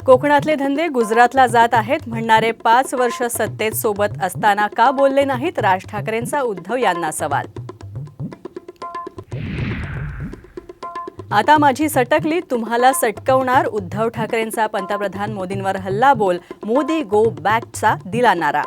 कोकणातले धंदे गुजरातला जात आहेत म्हणणारे 5 वर्ष सत्तेत सोबत असताना का बोलले नाहीत, राज ठाकरेंचा उद्धव यांना सवाल। आता माझी सटकली तुम्हाला सटकवणार, उद्धव ठाकरेंचा पंतप्रधान मोदींवर हल्लाबोल, मोदी गो बॅकचा दिला नारा।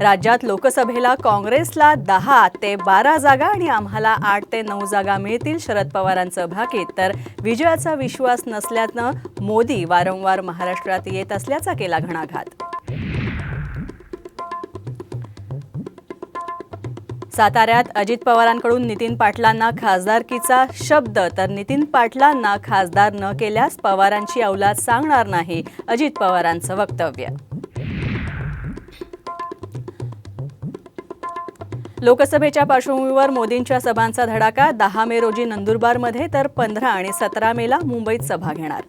राज्यात लोकसभेला काँग्रेसला 10 ते 12 जागा आणि आम्हाला 8 ते 9 जागा मिळतील, शरद पवारांचं भाकीत। तर विजयाचा विश्वास नसल्यानं मोदी वारंवार महाराष्ट्रात येत असल्याचा केला घणाघात। साताऱ्यात अजित पवारांकडून नितीन पाटलांना खासदारकीचा शब्द, तर नितीन पाटलांना खासदार न केल्यास पवारांची औलाद सांगणार नाही, अजित पवारांचं वक्तव्य। लोकसभेच्या पार्श्वभूमीवर मोदींच्या सभांचा धडाका, 10 मे रोजी नंदुरबारमध्ये तर 15 आणि 17 मेला मुंबईत सभा घेणार।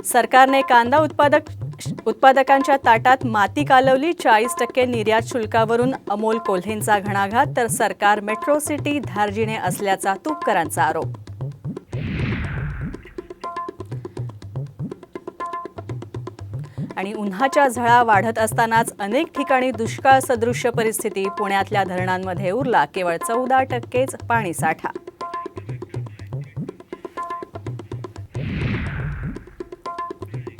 सरकारने कांदा उत्पादकांच्या ताटात माती कालवली, 40% निर्यात शुल्कावरून अमोल कोल्हेंचा घणाघात, तर सरकार मेट्रो सिटी धार्जिणे असल्याचा तुपकरांचा आरोप। आणि उन्हाच्या झळा वाढत असतानाच अनेक ठिकाणी दुष्काळ सदृश्य परिस्थिती, पुण्यातल्या धरणांमध्ये उरला केवळ 14% पाणीसाठा।